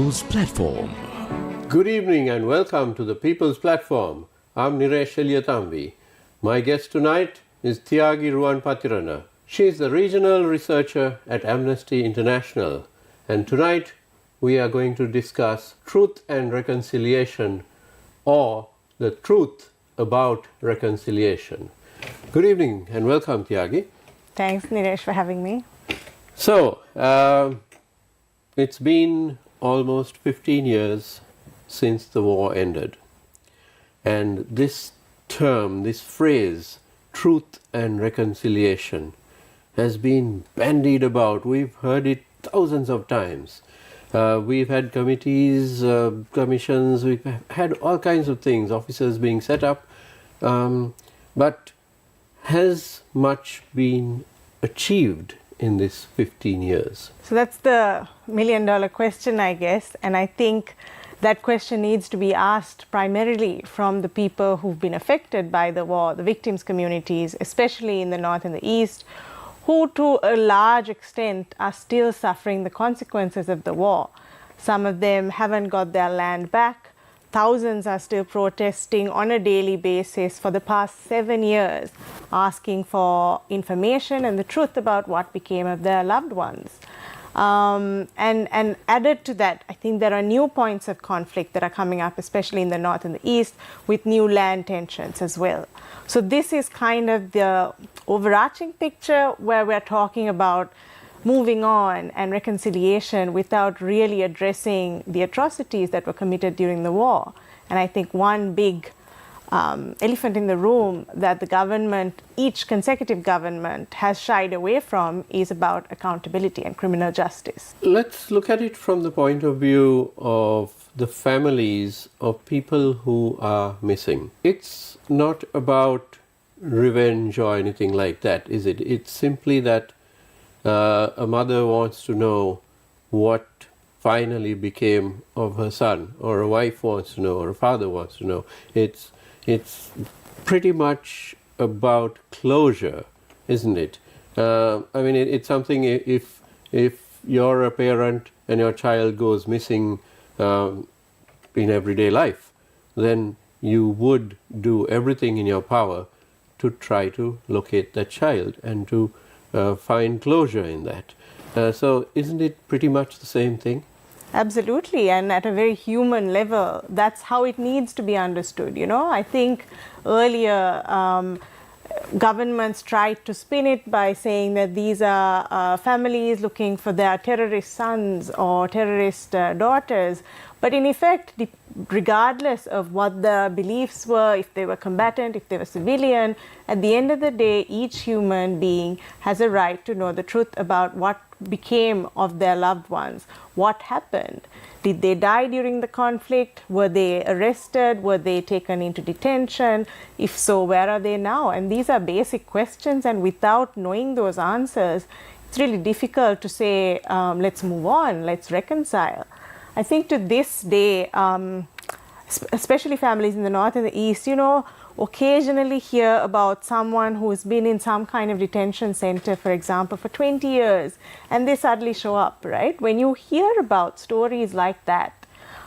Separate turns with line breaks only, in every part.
People's Platform.
Good evening and welcome to the People's Platform. I'm Niresh Eliyatambi. My guest tonight is Thyagi Ruwanpathirana. She is the regional researcher at Amnesty International, and tonight we are going to discuss truth and reconciliation, or the truth about reconciliation. Good evening and welcome, Thyagi.
Thanks, Niresh, for having me.
So, it's been almost 15 years since the war ended. And this term, this phrase, truth and reconciliation, has been bandied about. We've heard it thousands of times. We've had committees, commissions, we've had all kinds of things, officers being set up. But has much been achieved in this 15 years?
So that's the million-dollar question, I guess. And I think that question needs to be asked primarily from the people who've been affected by the war, the victims' communities, especially in the north and the east, who to a large extent are still suffering the consequences of the war. Some of them haven't got their land back. Thousands are still protesting on a daily basis for the past 7 years, asking for information and the truth about what became of their loved ones. And added to that, I think there are new points of conflict that are coming up, especially in the north and the east, with new land tensions as well. So this is kind of the overarching picture where we're talking about moving on and reconciliation without really addressing the atrocities that were committed during the war. And I think one big elephant in the room that the government, each consecutive government, has shied away from is about accountability and criminal justice.
Let's look at it from the point of view of the families of people who are missing. It's not about revenge or anything like that, is it? It's simply that a mother wants to know what finally became of her son, or a wife wants to know, or a father wants to know. It's pretty much about closure, isn't it? I mean, it's something, if you're a parent and your child goes missing in everyday life, then you would do everything in your power to try to locate that child and to find closure in that. So isn't it pretty much the same thing?
Absolutely, and at a very human level, that's how it needs to be understood. You know, I think earlier governments tried to spin it by saying that these are families looking for their terrorist sons or terrorist daughters. But in effect, regardless of what the beliefs were, if they were combatant, if they were civilian, at the end of the day, each human being has a right to know the truth about what became of their loved ones. What happened? Did they die during the conflict? Were they arrested? Were they taken into detention? If so, where are they now? And these are basic questions, and without knowing those answers, it's really difficult to say, let's move on, let's reconcile. I think to this day, especially families in the north and the east, you know, occasionally hear about someone who's been in some kind of detention center, for example, for 20 years, and they suddenly show up, right? When you hear about stories like that,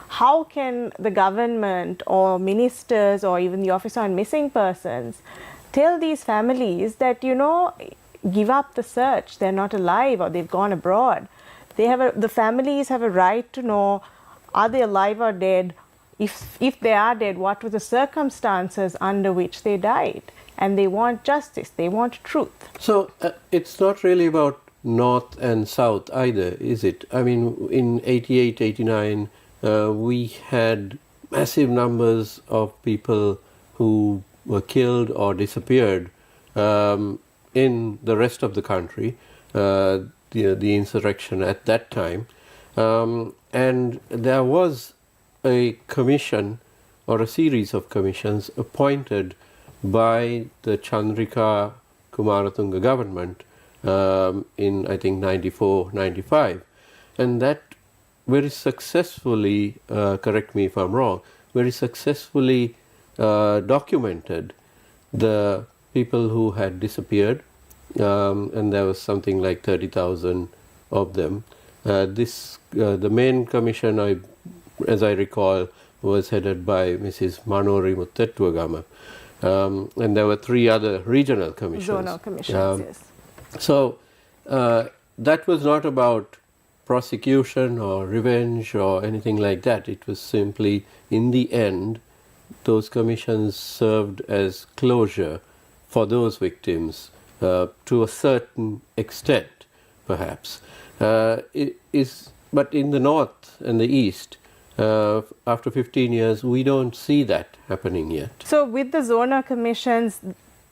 how can the government or ministers or even the Office on Missing Persons tell these families that, you know, give up the search, they're not alive or they've gone abroad? The families have a right to know, are they alive or dead? If they are dead, what were the circumstances under which they died? And they want justice, they want truth.
So it's not really about north and south either, is it? I mean, in 88, 89, we had massive numbers of people who were killed or disappeared in the rest of the country, the insurrection at that time. And there was a commission or a series of commissions appointed by the Chandrika Kumaratunga government in, I think, 94, 95. And that very successfully, correct me if I'm wrong, very successfully documented the people who had disappeared, and there was something like 30,000 of them. The main commission, as I recall, was headed by Mrs. Manori Muttettuagama. And there were 3 other regional commissions.
Zonal commissions, yes.
So that was not about prosecution or revenge or anything like that. It was simply, in the end, those commissions served as closure for those victims to a certain extent, perhaps. But in the north and the east, after 15 years, we don't see that happening yet.
So with the zonal commissions,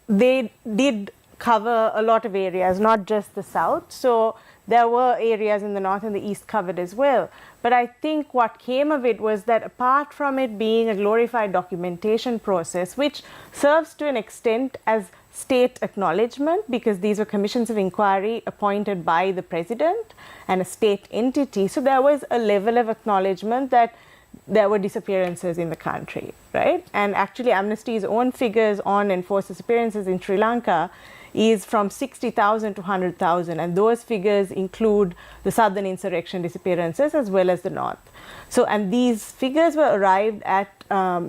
they did cover a lot of areas, not just the south. So there were areas in the north and the east covered as well. But I think what came of it was that apart from it being a glorified documentation process, which serves to an extent as state acknowledgement, because these were commissions of inquiry appointed by the president and a state entity, so there was a level of acknowledgement that there were disappearances in the country, right? And actually Amnesty's own figures on enforced disappearances in Sri Lanka is from 60,000 to 100,000, and those figures include the southern insurrection disappearances as well as the north. So, and these figures were arrived at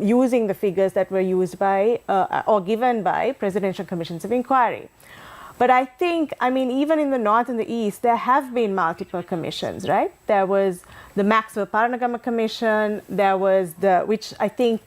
using the figures that were used by or given by presidential commissions of inquiry. But I think, I mean, even in the north and the east, there have been multiple commissions, right? There was the Maxwell Paranagama Commission, there was the, which I think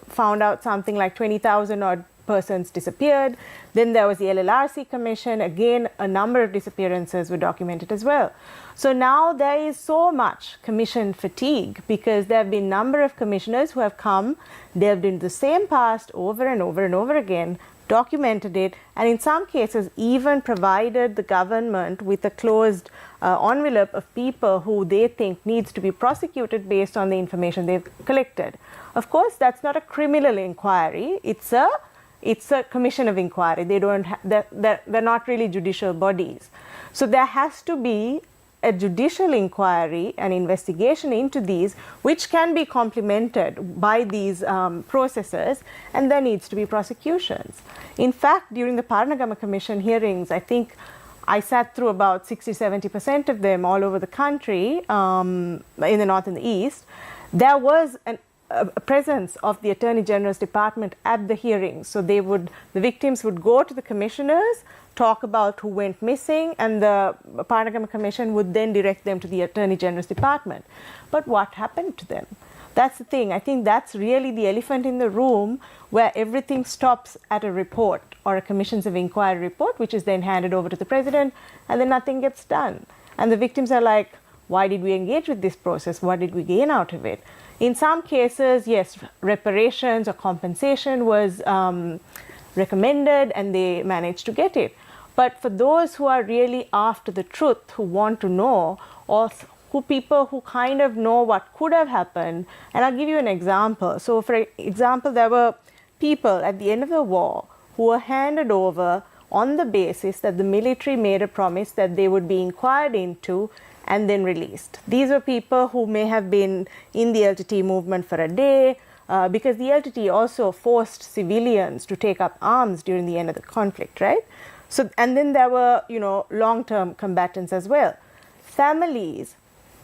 found out something like 20,000 odd persons disappeared. Then there was the LLRC Commission. Again, a number of disappearances were documented as well. So now there is so much commission fatigue because there have been a number of commissioners who have come, delved into the same past over and over and over again, documented it, and in some cases even provided the government with a closed envelope of people who they think needs to be prosecuted based on the information they've collected. Of course, that's not a criminal inquiry. It's a commission of inquiry. They don't they're not really judicial bodies. So there has to be a judicial inquiry, an investigation into these, which can be complemented by these processes, and there needs to be prosecutions. In fact, during the Paranagama Commission hearings, I think I sat through about 60-70% of them all over the country, in the north and the east. There was a presence of the Attorney General's Department at the hearings. So the victims would go to the commissioners, talk about who went missing, and the Paranagama Commission would then direct them to the Attorney General's Department. But what happened to them? That's the thing. I think that's really the elephant in the room, where everything stops at a report or a commissions of inquiry report, which is then handed over to the president, and then nothing gets done. And the victims are like, why did we engage with this process? What did we gain out of it? In some cases, yes, reparations or compensation was recommended and they managed to get it. But for those who are really after the truth, who want to know, or people who kind of know what could have happened, and I'll give you an example. So for example, there were people at the end of the war who were handed over on the basis that the military made a promise that they would be inquired into and then released. These were people who may have been in the LTT movement for a day, because the LTT also forced civilians to take up arms during the end of the conflict, right? So, and then there were, long-term combatants as well. Families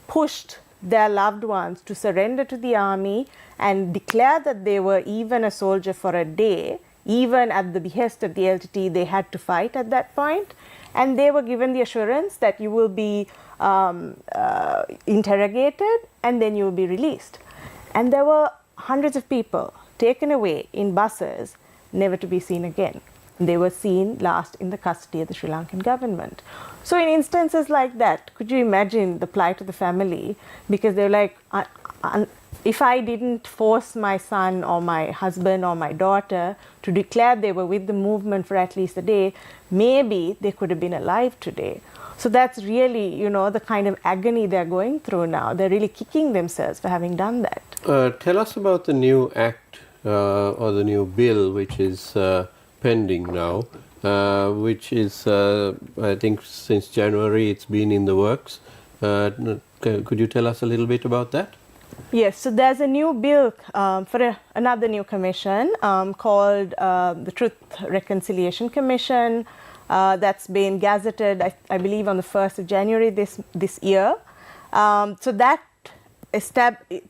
pushed their loved ones to surrender to the army and declare that they were even a soldier for a day. Even at the behest of the LTT, they had to fight at that point. And they were given the assurance that you will be interrogated and then you will be released. And there were hundreds of people taken away in buses, never to be seen again. They were seen last in the custody of the Sri Lankan government. So in instances like that, could you imagine the plight of the family? Because they're like, if I didn't force my son or my husband or my daughter to declare they were with the movement for at least a day, maybe they could have been alive today. So that's really, the kind of agony they're going through now. They're really kicking themselves for having done that.
Tell us about the new act or the new bill which is pending now, which is, I think since January it's been in the works. Could you tell us a little bit about that?
Yes, so there's a new bill for another new commission called the Truth Reconciliation Commission that's been gazetted, I believe, on the 1st of January this year. So that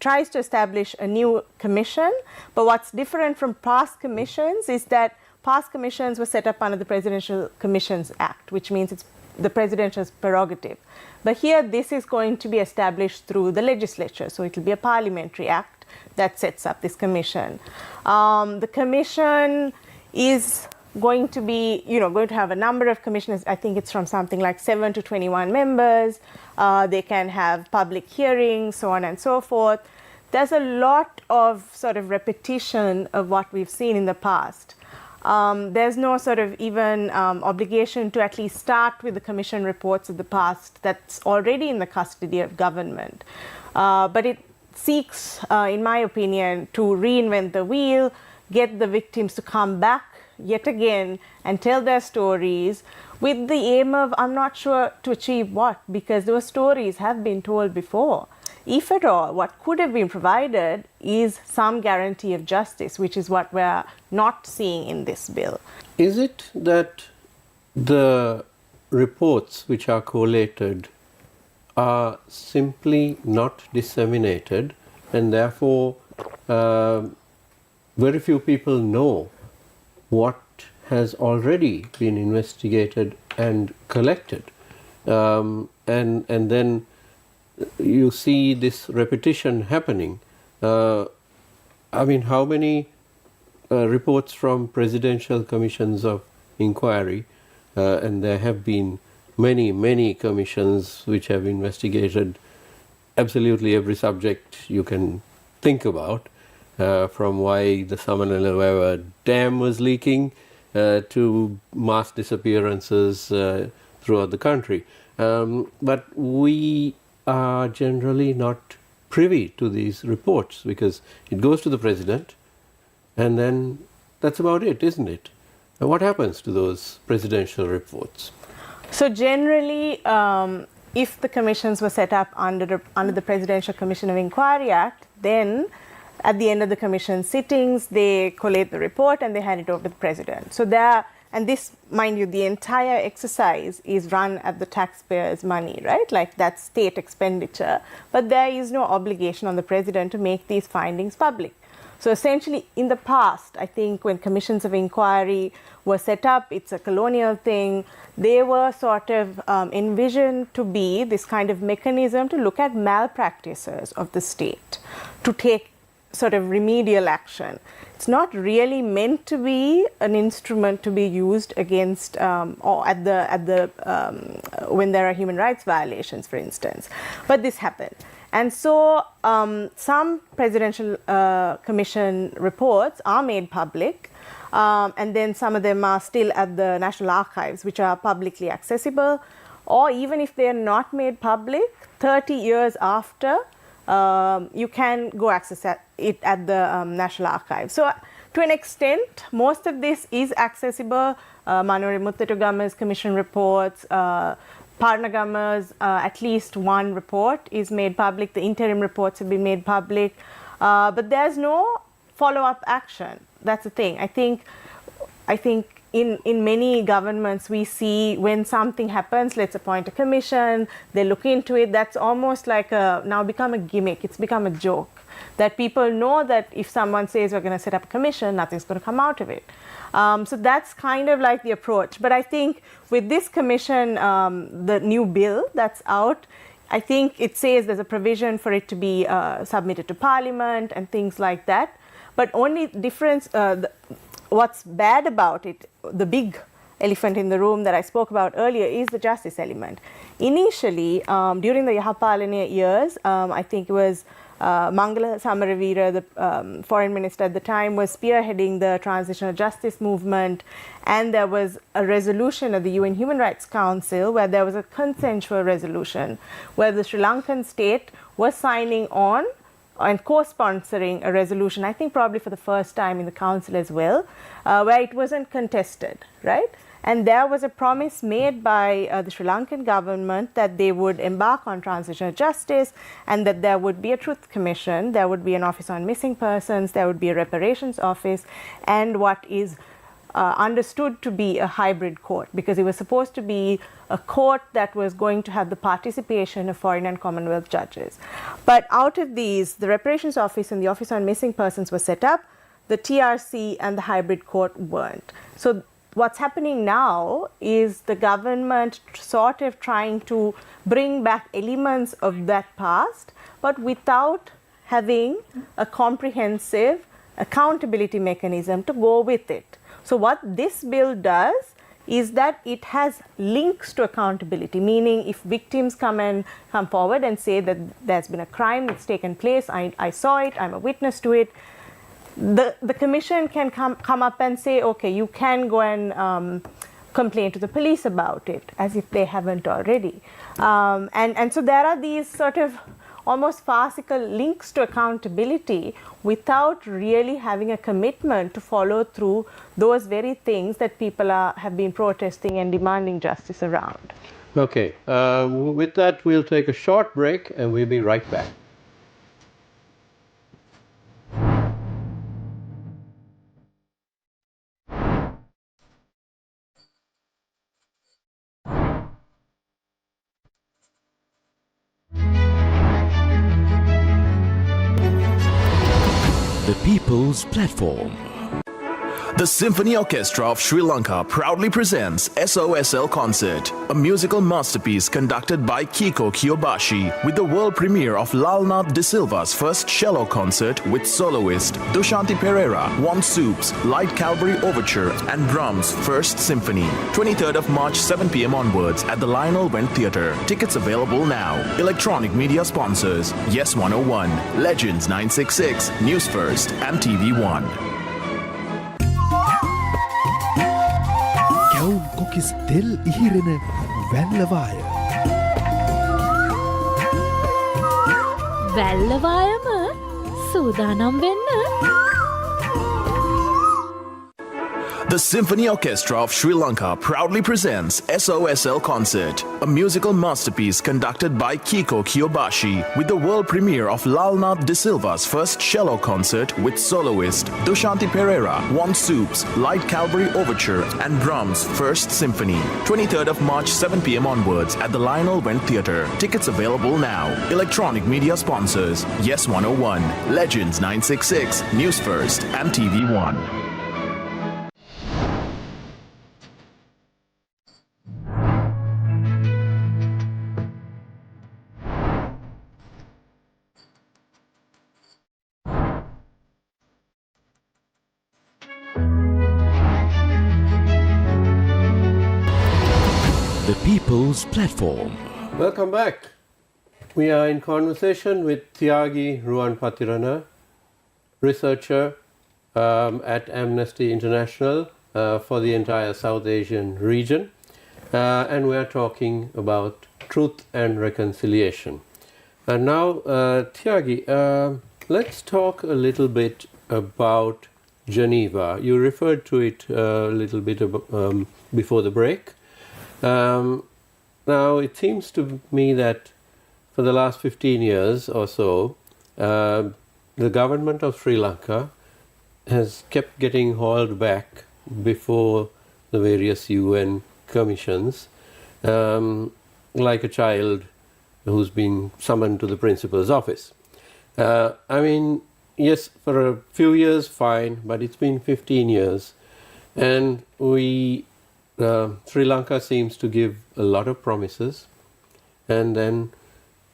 tries to establish a new commission. But what's different from past commissions is that past commissions were set up under the Presidential Commissions Act, which means it's the presidential's prerogative. But here, this is going to be established through the legislature. So it will be a parliamentary act that sets up this commission. The commission is going to be, going to have a number of commissioners. I think it's from something like 7 to 21 members. They can have public hearings, so on and so forth. There's a lot of sort of repetition of what we've seen in the past. There's no sort of even obligation to at least start with the commission reports of the past that's already in the custody of government. But it seeks, in my opinion, to reinvent the wheel, get the victims to come back yet again and tell their stories with the aim of, I'm not sure to achieve what, because those stories have been told before. If at all, what could have been provided is some guarantee of justice, which is what we're not seeing in this bill.
Is it that the reports which are collated are simply not disseminated, and therefore very few people know what has already been investigated and collected, and then you see this repetition happening? I mean, how many reports from presidential commissions of inquiry, and there have been many commissions which have investigated absolutely every subject you can think about, from why the Samanalawewa Dam was leaking to mass disappearances throughout the country. But we are generally not privy to these reports because it goes to the president and then that's about it, isn't it? And what happens to those presidential reports?
So generally, if the commissions were set up under the Presidential Commission of Inquiry Act, then at the end of the commission sittings, they collate the report and they hand it over to the president. So and this, mind you, the entire exercise is run at the taxpayers' money, right? Like that's state expenditure. But there is no obligation on the president to make these findings public. So essentially, in the past, I think when commissions of inquiry were set up, it's a colonial thing, they were sort of envisioned to be this kind of mechanism to look at malpractices of the state, to take sort of remedial action. It's not really meant to be an instrument to be used against or when there are human rights violations, for instance. But this happened. And so some presidential commission reports are made public, and then some of them are still at the National Archives, which are publicly accessible. Or even if they are not made public, 30 years after, you can go access it at the National Archives. So to an extent, most of this is accessible. Manori Muttatugama's commission reports, Parnagama's at least one report is made public. The interim reports have been made public. But there's no follow-up action. That's the thing. I think in many governments, we see when something happens, let's appoint a commission, they look into it. That's almost like now become a gimmick. It's become a joke that people know that if someone says we're going to set up a commission, nothing's going to come out of it. So that's kind of like the approach. But I think with this commission, the new bill that's out, I think it says there's a provision for it to be submitted to Parliament and things like that. But only difference, what's bad about it, the big elephant in the room that I spoke about earlier, is the justice element. Initially, during the Yahapalana years, I think it was Mangala Samaravira, the foreign minister at the time, was spearheading the transitional justice movement, and there was a resolution of the UN Human Rights Council where there was a consensual resolution where the Sri Lankan state was signing on and co-sponsoring a resolution, I think probably for the first time in the council as well, where it wasn't contested, right? And there was a promise made by the Sri Lankan government that they would embark on transitional justice and that there would be a truth commission, there would be an office on missing persons, there would be a reparations office, and what is understood to be a hybrid court, because it was supposed to be a court that was going to have the participation of foreign and Commonwealth judges. But out of these, the Reparations Office and the Office on Missing Persons were set up, the TRC and the hybrid court weren't. So what's happening now is the government sort of trying to bring back elements of that past, but without having a comprehensive accountability mechanism to go with it. So what this bill does is that it has links to accountability, meaning if victims come forward and say that there's been a crime that's taken place, I saw it, I'm a witness to it, the commission can come up and say, okay, you can go and complain to the police about it, as if they haven't already. And so there are these sort of almost farcical links to accountability without really having a commitment to follow through those very things that people have been protesting and demanding justice around.
Okay, with that we'll take a short break and we'll be right back.
The People's Platform.
The Symphony Orchestra of Sri Lanka proudly presents SOSL Concert, a musical masterpiece conducted by Kiko Kiyobashi with the world premiere of Lalnath De Silva's first cello concert with soloist Dushanti Pereira, One Soups, Light Cavalry Overture and Drums First Symphony. 23rd of March 7 p.m. onwards at the Lionel Wendt Theatre. Tickets available now. Electronic media sponsors Yes 101, Legends 966, News First and TV1.
කැවුම් කොකිස් තෙල් ඉහිරෙන වැල්ලවාය.
වැල්ලවායම සූදානම් වෙන්න.
The Symphony Orchestra of Sri Lanka proudly presents SOSL Concert, a musical masterpiece conducted by Kiko Kiyobashi with the world premiere of Lalnath De Silva's first cello concert with soloist Dushanti Pereira, One Soups, Light Cavalry Overture and Drums First Symphony. 23rd of March 7 p.m. onwards at the Lionel Wendt Theatre. Tickets available now. Electronic media sponsors Yes 101, Legends 966, News First and TV1.
The People's Platform.
Welcome back. We are in conversation with Thyagi Ruwanpathirana, researcher at Amnesty International for the entire South Asian region. And we are talking about truth and reconciliation. And now, Thyagi, let's talk a little bit about Geneva. You referred to it a little bit before the break. Now, it seems to me that for the last 15 years or so, the government of Sri Lanka has kept getting hauled back before the various UN commissions, like a child who's been summoned to the principal's office. I mean, yes, for a few years, fine, but it's been 15 years, and Sri Lanka seems to give a lot of promises and then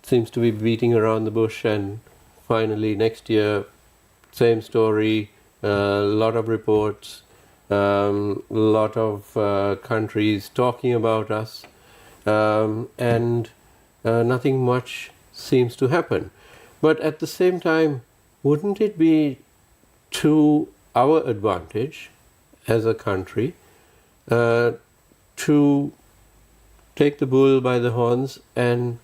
seems to be beating around the bush, and finally next year, same story, a lot of reports, a lot of countries talking about us, and nothing much seems to happen. But at the same time, wouldn't it be to our advantage as a country to take the bull by the horns and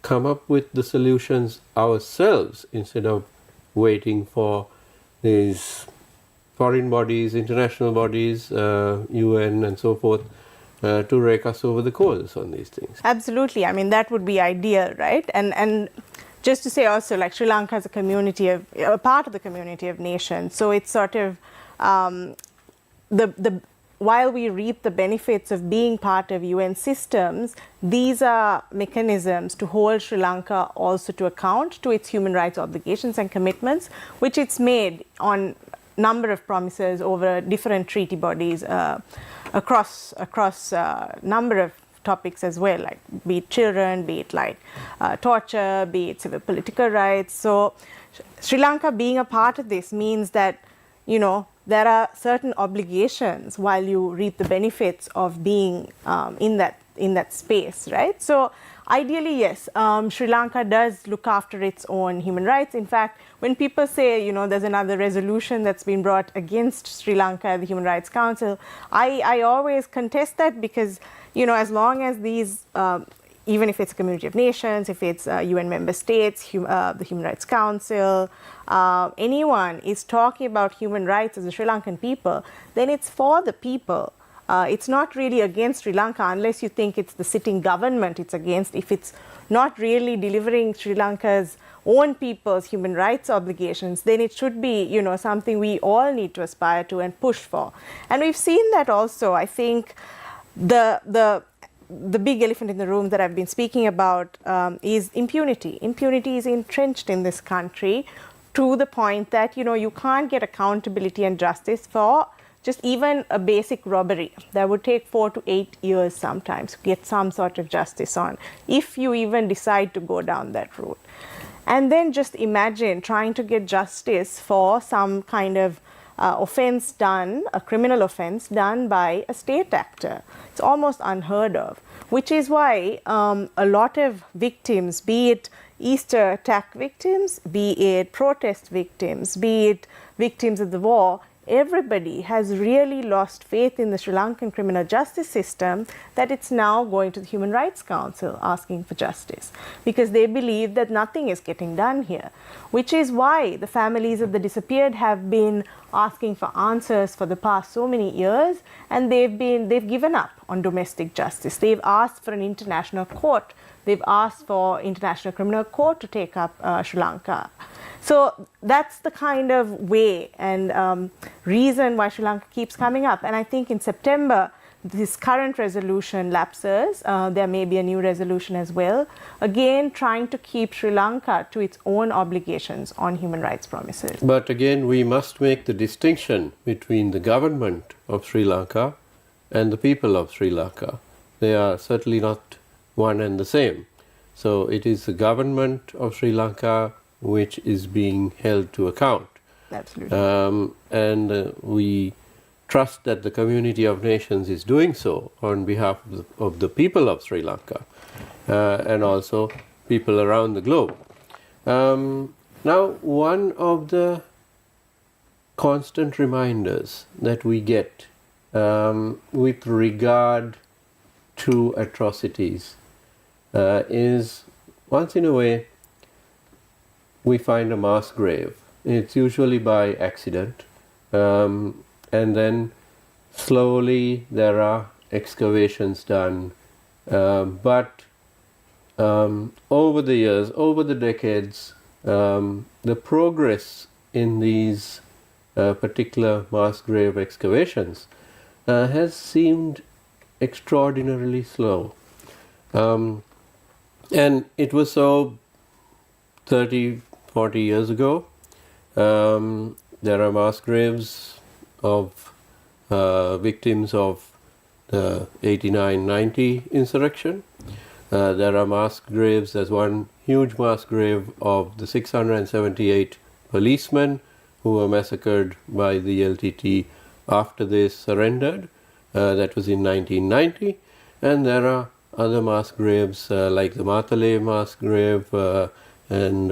come up with the solutions ourselves instead of waiting for these foreign bodies, international bodies, UN and so forth, to rake us over the coals on these things?
Absolutely. I mean, that would be ideal, right? And just to say also, like, Sri Lanka is a part of the community of nations. So it's sort of the while we reap the benefits of being part of UN systems, these are mechanisms to hold Sri Lanka also to account to its human rights obligations and commitments, which it's made on number of promises over different treaty bodies across number of topics as well, like be it children, be it like torture, be it civil political rights. So Sri Lanka being a part of this means that, you know, there are certain obligations while you reap the benefits of being in that space, right? So ideally, yes, Sri Lanka does look after its own human rights. In fact, when people say, you know, there's another resolution that's been brought against Sri Lanka at the Human Rights Council, I always contest that because, you know, as long as these, even if it's a community of nations, if it's UN member states, the Human Rights Council, anyone is talking about human rights as the Sri Lankan people, then it's for the people. It's not really against Sri Lanka unless you think it's the sitting government it's against. If it's not really delivering Sri Lanka's own people's human rights obligations, then it should be, you know, something we all need to aspire to and push for. And we've seen that also. I think the big elephant in the room that I've been speaking about is impunity. Impunity is entrenched in this country to the point that, you know, you can't get accountability and justice for just even a basic robbery. That would take 4 to 8 years sometimes to get some sort of justice on, if you even decide to go down that route. And then just imagine trying to get justice for some kind of offense done, a criminal offense done by a state actor. It's almost unheard of, which is why a lot of victims, be it Easter attack victims, be it protest victims, be it victims of the war, everybody has really lost faith in the Sri Lankan criminal justice system, that it's now going to the Human Rights Council asking for justice because they believe that nothing is getting done here, which is why the families of the disappeared have been asking for answers for the past so many years, and they've given up on domestic justice. They've asked for an international court. They've asked for International Criminal Court to take up Sri Lanka. So that's the kind of way and reason why Sri Lanka keeps coming up. And I think in September, this current resolution lapses. There may be a new resolution as well. Again, trying to keep Sri Lanka to its own obligations on human rights promises.
But again, we must make the distinction between the government of Sri Lanka and the people of Sri Lanka. They are certainly not one and the same. So it is the government of Sri Lanka which is being held to account.
Absolutely.
And we trust that the community of nations is doing so on behalf of the people of Sri Lanka and also people around the globe. Now, one of the constant reminders that we get with regard to atrocities is, once in a way, we find a mass grave. It's usually by accident, and then slowly there are excavations done. But over the years, over the decades, the progress in these particular mass grave excavations has seemed extraordinarily slow. And it was so 30, 40 years ago. There are mass graves of victims of the 89-90 insurrection. There are mass graves. There's one huge mass grave of the 678 policemen who were massacred by the LTT after they surrendered. That was in 1990. And there are other mass graves like the Matale mass grave and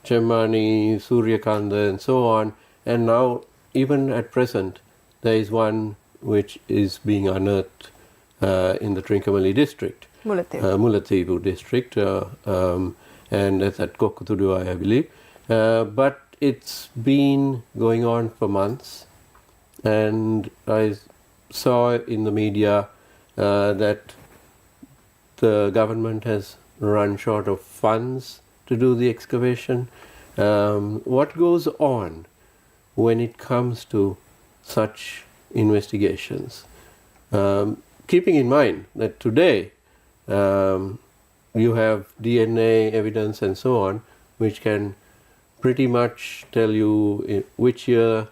Chemmani, Suryakanda, and so on. And now, even at present, there is one which is being unearthed in the Trincomalee district, Mullaitivu district, and that's at Kokkotudu, I believe. But it's been going on for months, and I saw in the media that the government has run short of funds to do the excavation. What goes on when it comes to such investigations? Keeping in mind that today you have DNA evidence and so on, which can pretty much tell you which year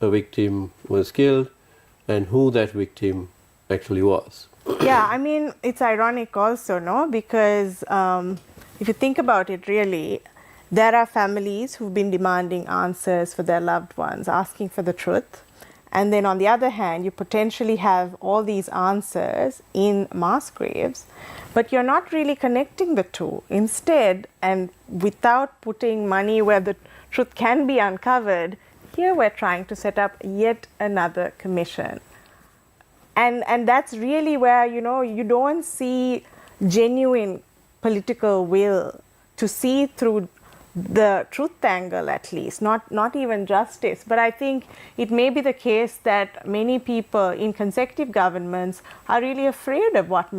a victim was killed and who that victim actually was.
Yeah, I mean, it's ironic also, no? Because if you think about it really, there are families who've been demanding answers for their loved ones, asking for the truth. And then on the other hand, you potentially have all these answers in mass graves, but you're not really connecting the two. Instead, and without putting money where the truth can be uncovered, here we're trying to set up yet another commission. And that's really where, you know, you don't see genuine political will to see through the truth angle, at least, not even justice. But I think it may be the case that many people in consecutive governments are really afraid of what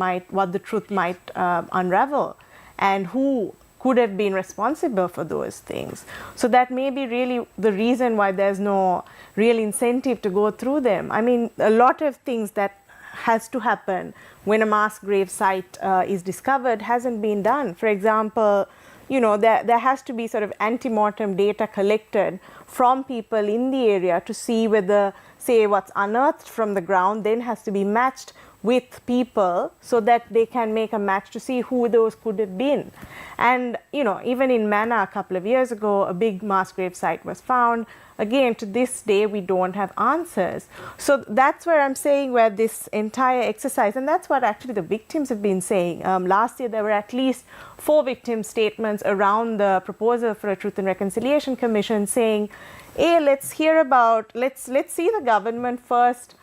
the truth might unravel and who could have been responsible for those things. So that may be really the reason why there's no real incentive to go through them. I mean, a lot of things that has to happen when a mass grave site is discovered hasn't been done. For example, you know, there has to be sort of ante-mortem data collected from people in the area to see whether, say, what's unearthed from the ground then has to be matched with people so that they can make a match to see who those could have been. And, you know, even in Mana a couple of years ago, a big mass grave site was found. Again, to this day, we don't have answers. So that's where I'm saying where this entire exercise, and that's what actually the victims have been saying. Last year, there were at least 4 victim statements around the proposal for a Truth and Reconciliation Commission saying, hey, let's see the government first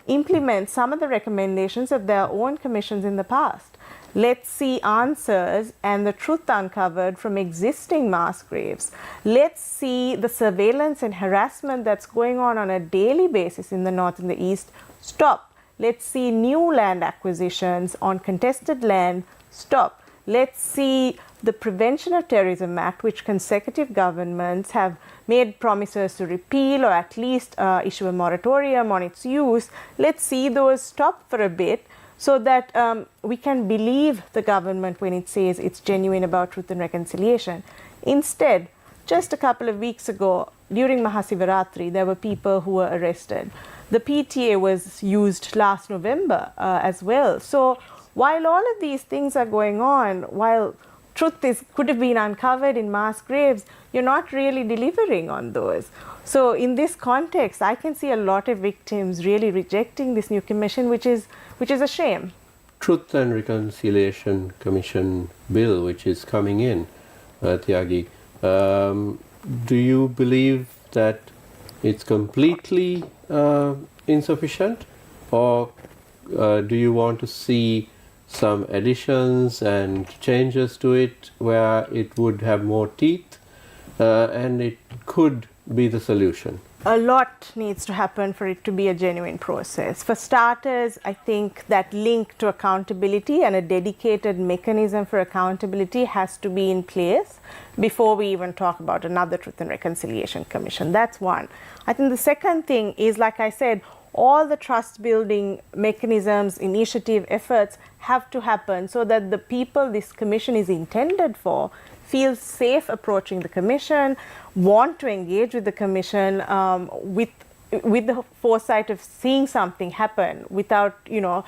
implement some of the recommendations of their own commissions in the past. Let's see answers and the truth uncovered from existing mass graves. Let's see the surveillance and harassment that's going on a daily basis in the north and the east stop. Let's see new land acquisitions on contested land stop. Let's see the Prevention of Terrorism Act, which consecutive governments have made promises to repeal or at least issue a moratorium on its use. Let's see those stop for a bit so that we can believe the government when it says it's genuine about truth and reconciliation. Instead, just a couple of weeks ago, during Mahasivaratri, there were people who were arrested. The PTA was used last November as well. So while all of these things are going on, while truth could have been uncovered in mass graves, you're not really delivering on those. So in this context, I can see a lot of victims really rejecting this new commission, which is a shame.
Truth and Reconciliation Commission bill, which is coming in, Thyagi, do you believe that it's completely insufficient, or do you want to see some additions and changes to it where it would have more teeth and it could be the solution?
A lot needs to happen for it to be a genuine process. For starters, I think that link to accountability and a dedicated mechanism for accountability has to be in place before we even talk about another Truth and Reconciliation Commission. That's one. I think the second thing is, like I said, all the trust building mechanisms, initiative, efforts have to happen so that the people this commission is intended for feel safe approaching the commission, want to engage with the commission with the foresight of seeing something happen without, you know,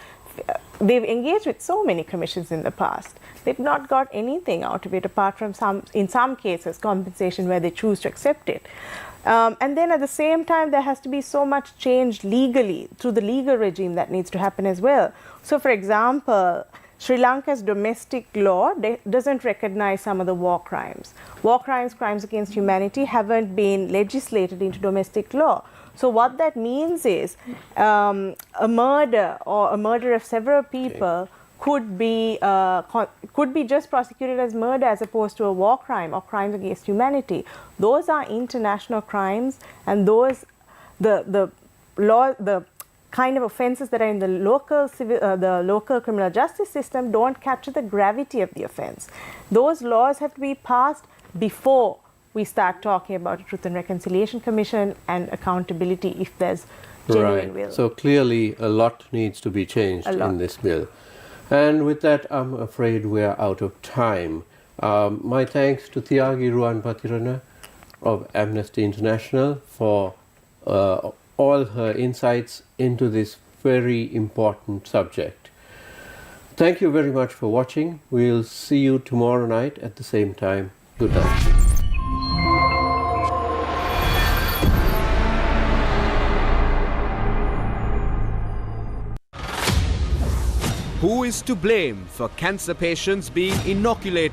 they've engaged with so many commissions in the past. They've not got anything out of it apart from in some cases, compensation where they choose to accept it. And then at the same time, there has to be so much change legally through the legal regime that needs to happen as well. So, for example, Sri Lanka's domestic law doesn't recognize some of the war crimes. War crimes, crimes against humanity haven't been legislated into domestic law. So what that means is a murder or a murder of several people could be just prosecuted as murder as opposed to a war crime or crimes against humanity. Those are international crimes, and those the kind of offences that are in the local criminal justice system don't capture the gravity of the offence. Those laws have to be passed before we start talking about a Truth and Reconciliation Commission and accountability if there's genuine will.
So clearly a lot needs to be changed in this bill. And with that, I'm afraid we're out of time. My thanks to Thyagi Ruwanpathirana of Amnesty International for all her insights into this very important subject. Thank you very much for watching. We'll see you tomorrow night at the same time. Good night.
Who is to blame for cancer patients being inoculated